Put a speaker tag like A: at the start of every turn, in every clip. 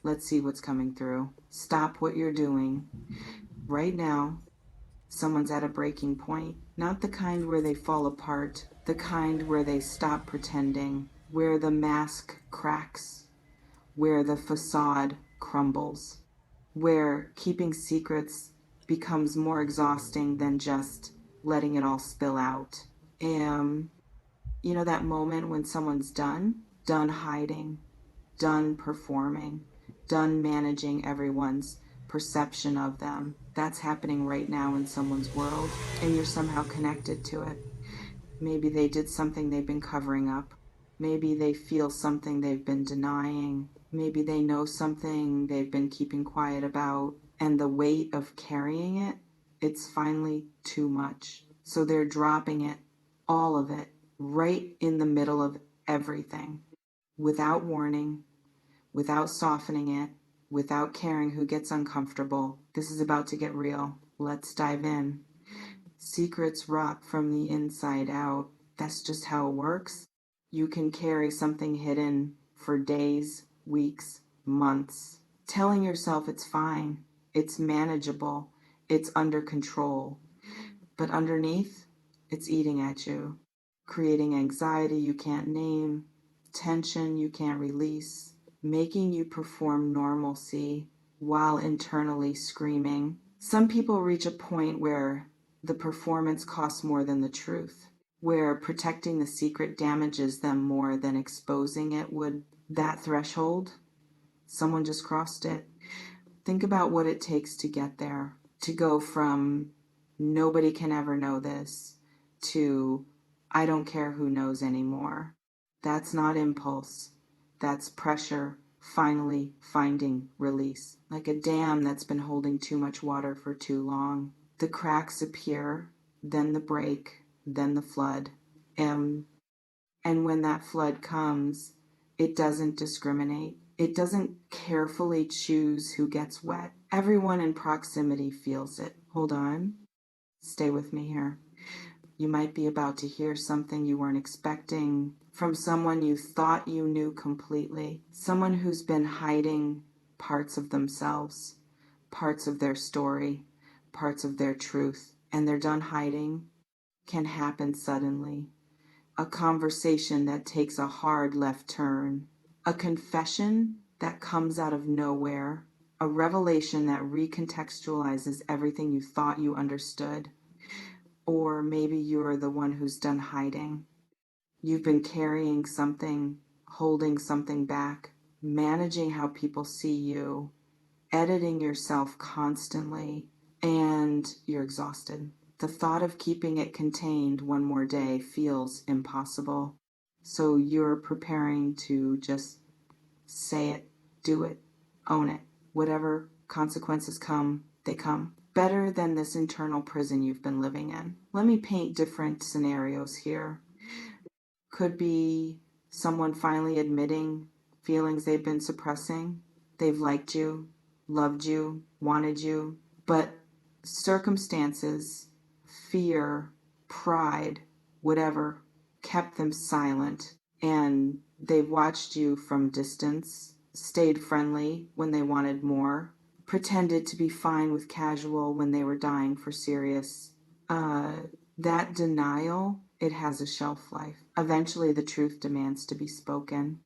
A: Let's see what's coming through. Stop what you're doing. Right now, someone's at a breaking point. Not the kind where they fall apart, the kind where they stop pretending, where the mask cracks, where the facade crumbles, where keeping secrets becomes more exhausting than just letting it all spill out. And you know that moment when someone's done hiding, done performing, done managing everyone's perception of them. That's happening right now in someone's world, and you're somehow connected to it. Maybe they did something they've been covering up. Maybe they feel something they've been denying. Maybe they know something they've been keeping quiet about, and the weight of carrying it, it's finally too much. So they're dropping it, all of it, right in the middle of everything, without warning, without softening it, without caring who gets uncomfortable. This is about to get real. Let's dive in. Secrets rot from the inside out. That's just how it works. You can carry something hidden for days, weeks, months, telling yourself it's fine, it's manageable, it's under control. But underneath, it's eating at you, creating anxiety you can't name, tension you can't release, making you perform normalcy while internally screaming. Some people reach a point where the performance costs more than the truth, where protecting the secret damages them more than exposing it would. That threshold, someone just crossed it. Think about what it takes to get there, to go from nobody can ever know this to I don't care who knows anymore. That's not impulse. That's pressure finally finding release, like a dam that's been holding too much water for too long. The cracks appear, then the break, then the flood. And, and when that flood comes, it doesn't discriminate. It doesn't carefully choose who gets wet. Everyone in proximity feels it. Hold on. Stay with me here. You might be about to hear something you weren't expecting from someone you thought you knew completely, someone who's been hiding parts of themselves, parts of their story, parts of their truth, and they're done hiding can happen suddenly. A conversation that takes a hard left turn, a confession that comes out of nowhere, a revelation that recontextualizes everything you thought you understood. Or maybe you're the one who's done hiding. You've been carrying something, holding something back, managing how people see you, editing yourself constantly, and you're exhausted. The thought of keeping it contained one more day feels impossible. So you're preparing to just say it, do it, own it. Whatever consequences come, they come. Better than this internal prison you've been living in. Let me paint different scenarios here. Could be someone finally admitting feelings they've been suppressing. They've liked you, loved you, wanted you, but circumstances, fear, pride, whatever, kept them silent. And they've watched you from distance, stayed friendly when they wanted more, pretended to be fine with casual when they were dying for serious. That denial, it has a shelf life. Eventually, the truth demands to be spoken.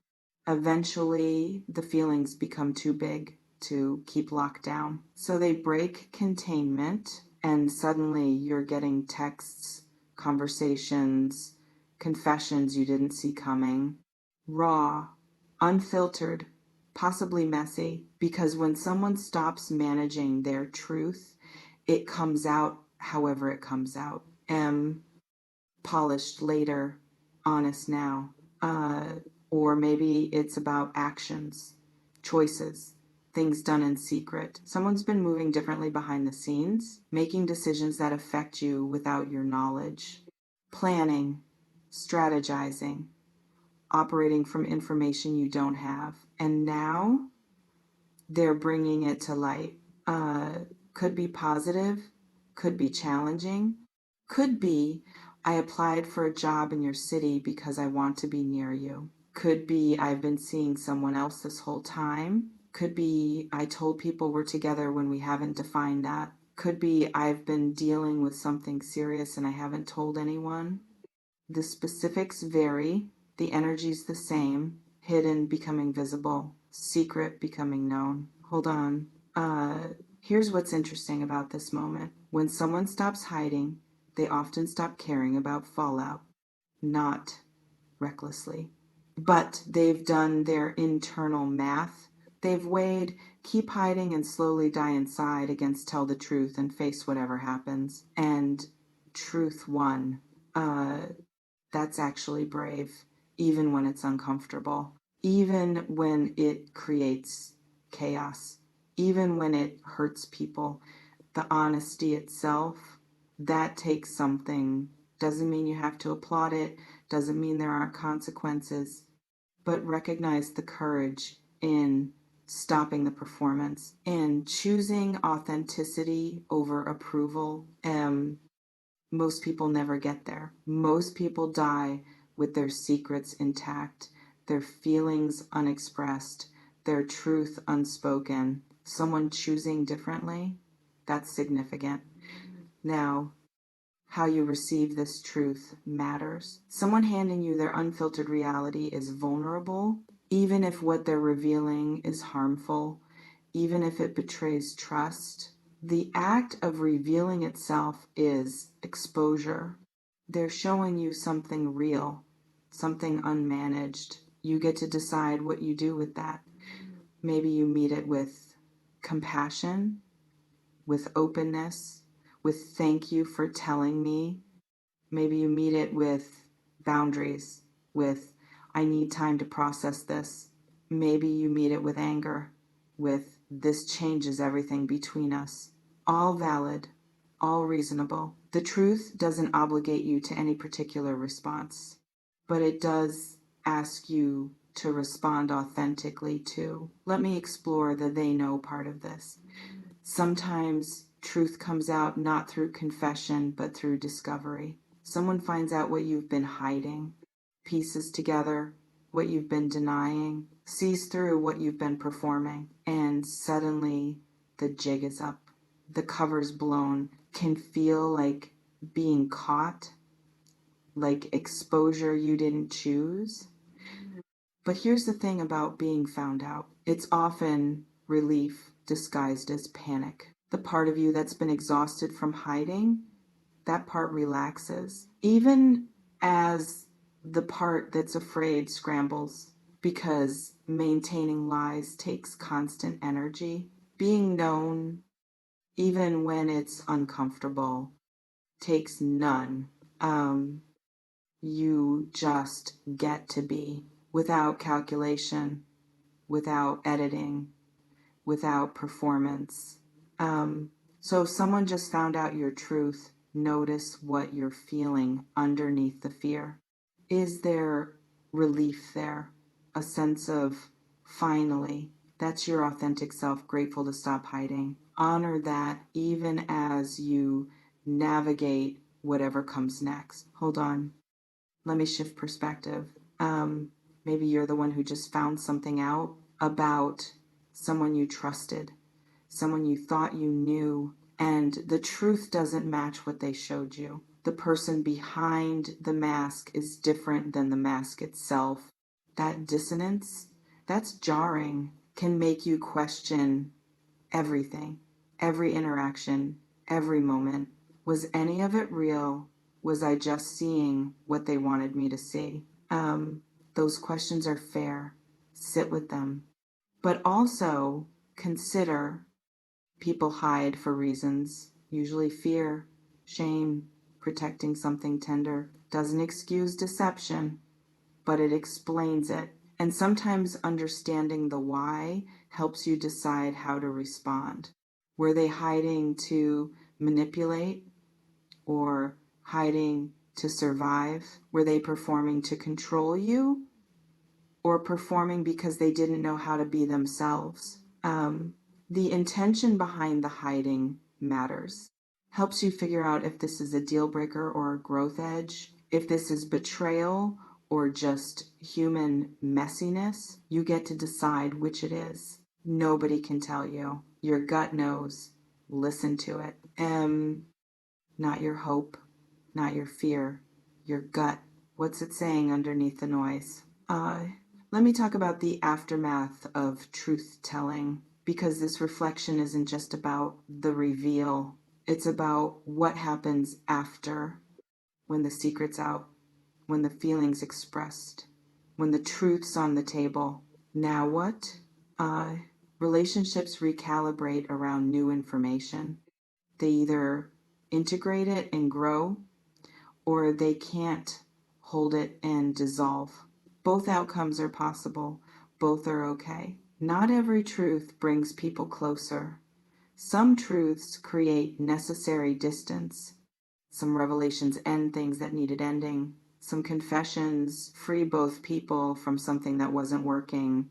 A: Eventually, the feelings become too big to keep locked down. So they break containment, and suddenly you're getting texts, conversations, confessions you didn't see coming. Raw, unfiltered, possibly messy, because when someone stops managing their truth, it comes out however it comes out. Polished later, honest now. Or maybe it's about actions, choices, things done in secret. Someone's been moving differently behind the scenes, making decisions that affect you without your knowledge, planning, strategizing, operating from information you don't have. And now they're bringing it to light. Could be positive, could be challenging, could be I applied for a job in your city because I want to be near you. Could be I've been seeing someone else this whole time Could be I told people we're together when we haven't defined that. Could be I've been dealing with something serious and I haven't told anyone. The specifics vary. The energy's the same. Hidden becoming visible. Secret becoming known. Hold on. Here's what's interesting about this moment. When someone stops hiding, they often stop caring about fallout. Not recklessly. But they've done their internal math. They've weighed keep hiding and slowly die inside against tell the truth and face whatever happens. And truth won. That's actually brave, even when it's uncomfortable, even when it creates chaos, even when it hurts people. The honesty itself, that takes something. Doesn't mean you have to applaud it, doesn't mean there aren't consequences, but recognize the courage in stopping the performance and choosing authenticity over approval. Most people never get there. Most people die with their secrets intact, their feelings unexpressed, their truth unspoken. Someone choosing differently, that's significant. Now, how you receive this truth matters. Someone handing you their unfiltered reality is vulnerable, even if what they're revealing is harmful, even if it betrays trust. The act of revealing itself is exposure. They're showing you something real, something unmanaged. You get to decide what you do with that. Maybe you meet it with compassion, with openness, with thank you for telling me. Maybe you meet it with boundaries, with I need time to process this. Maybe you meet it with anger, with this changes everything between us. All valid, all reasonable. The truth doesn't obligate you to any particular response, but it does ask you to respond authentically too. Let me explore the they know part of this. Sometimes truth comes out not through confession, but through discovery. Someone finds out what you've been hiding, pieces together what you've been denying, sees through what you've been performing, and suddenly the jig is up. The cover's blown. Can feel like being caught, like exposure you didn't choose. But here's the thing about being found out. It's often relief disguised as panic. The part of you that's been exhausted from hiding, that part relaxes. Even as the part that's afraid scrambles, because maintaining lies takes constant energy. Being known, even when it's uncomfortable, takes none. You just get to be without calculation, without editing, without performance. So if someone just found out your truth, notice what you're feeling underneath the fear. Is there relief there? A sense of finally, that's your authentic self, grateful to stop hiding. Honor that even as you navigate whatever comes next. Hold on. Let me shift perspective. Maybe you're the one who just found something out about someone you trusted, someone you thought you knew, and the truth doesn't match what they showed you. The person behind the mask is different than the mask itself. That dissonance, that's jarring, can make you question everything, every interaction, every moment. Was any of it real? Was I just seeing what they wanted me to see? Those questions are fair. Sit with them. But also consider people hide for reasons, usually fear, shame, protecting something tender. Doesn't excuse deception, but it explains it. And sometimes understanding the why helps you decide how to respond. Were they hiding to manipulate or hiding to survive? Were they performing to control you or performing because they didn't know how to be themselves? The intention behind the hiding matters. Helps you figure out if this is a deal breaker or a growth edge, if this is betrayal or just human messiness. You get to decide which it is. Nobody can tell you. Your gut knows. Listen to it. Not your hope, not your fear, your gut. What's it saying underneath the noise? Let me talk about the aftermath of truth telling, because this reflection isn't just about the reveal, it's about what happens after, when the secret's out, when the feeling's expressed, when the truth's on the table. Now what? Relationships recalibrate around new information. They either integrate it and grow, or they can't hold it and dissolve. Both outcomes are possible. Both are okay. Not every truth brings people closer. Some truths create necessary distance. Some revelations end things that needed ending. Some confessions free both people from something that wasn't working.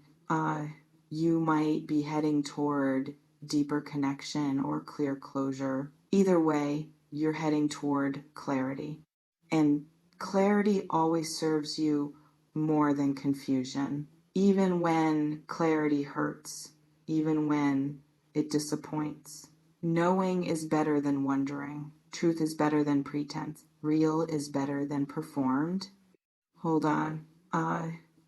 A: You might be heading toward deeper connection or clear closure. Either way, you're heading toward clarity. And clarity always serves you more than confusion. Even when clarity hurts, even when it disappoints. Knowing is better than wondering. Truth is better than pretense. Real is better than performed. Hold on.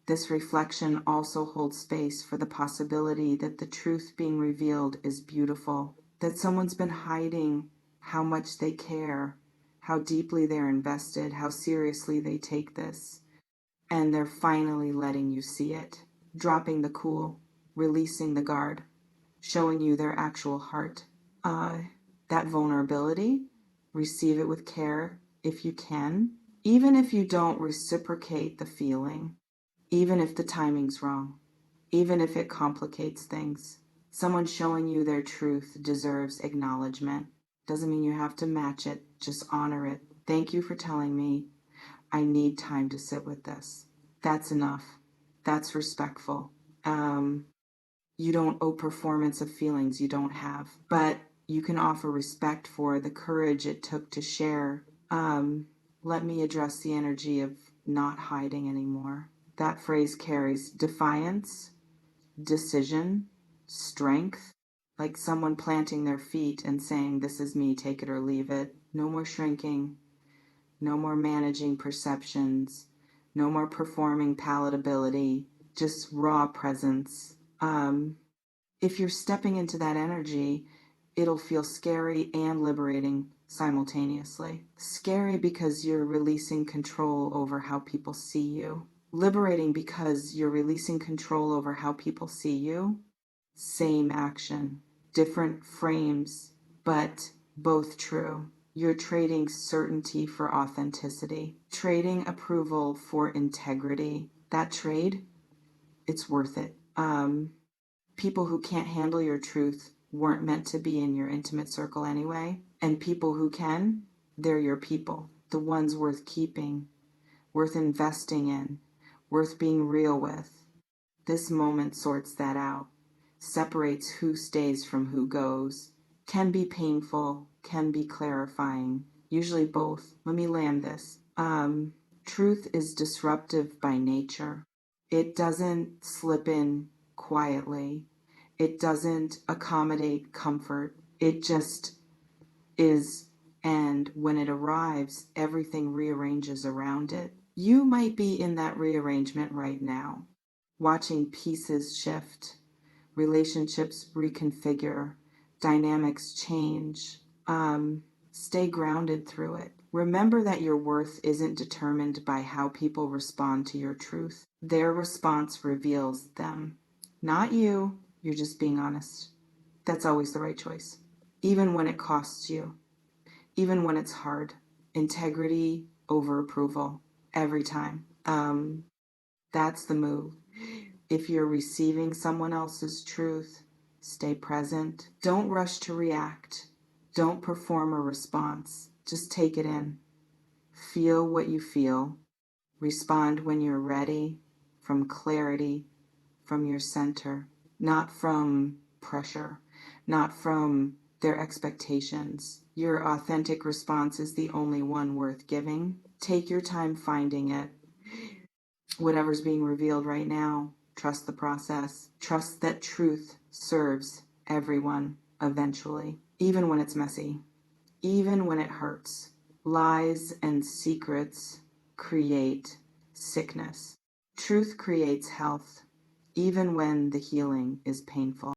A: This reflection also holds space for the possibility that the truth being revealed is beautiful, that someone's been hiding how much they care, how deeply they're invested, how seriously they take this, and they're finally letting you see it, dropping the cool, releasing the guard, showing you their actual heart. That vulnerability, receive it with care if you can, even if you don't reciprocate the feeling, even if the timing's wrong, even if it complicates things. Someone showing you their truth deserves acknowledgement. Doesn't mean you have to match it, just honor it. Thank you for telling me I need time to sit with this. That's enough. That's respectful. You don't owe performance of feelings you don't have, but you can offer respect for the courage it took to share. Let me address the energy of not hiding anymore. That phrase carries defiance, decision, strength, like someone planting their feet and saying, "This is me, take it or leave it." No more shrinking, no more managing perceptions, no more performing palatability, just raw presence. If you're stepping into that energy, it'll feel scary and liberating simultaneously. Scary because you're releasing control over how people see you. Liberating because you're releasing control over how people see you. Same action, different frames, but both true. You're trading certainty for authenticity, trading approval for integrity. That trade, it's worth it. People who can't handle your truth weren't meant to be in your intimate circle anyway. And people who can, they're your people. The ones worth keeping, worth investing in, worth being real with. This moment sorts that out, separates who stays from who goes. Can be painful, can be clarifying, usually both. Let me land this. Truth is disruptive by nature. It doesn't slip in quietly. It doesn't accommodate comfort. It just is. And when it arrives, everything rearranges around it. You might be in that rearrangement right now, watching pieces shift, relationships reconfigure, dynamics change. Stay grounded through it. Remember that your worth isn't determined by how people respond to your truth. Their response reveals them. Not you. You're just being honest. That's always the right choice. Even when it costs you. Even when it's hard. Integrity over approval. Every time. That's the move. If you're receiving someone else's truth, stay present. Don't rush to react. Don't perform a response. Just take it in. Feel what you feel. Respond when you're ready, from clarity, from your center, not from pressure, not from their expectations. Your authentic response is the only one worth giving. Take your time finding it. Whatever's being revealed right now, Trust the process. Trust that truth serves everyone eventually, even when it's messy, even when it hurts. Lies and secrets create sickness. Truth creates health, even when the healing is painful.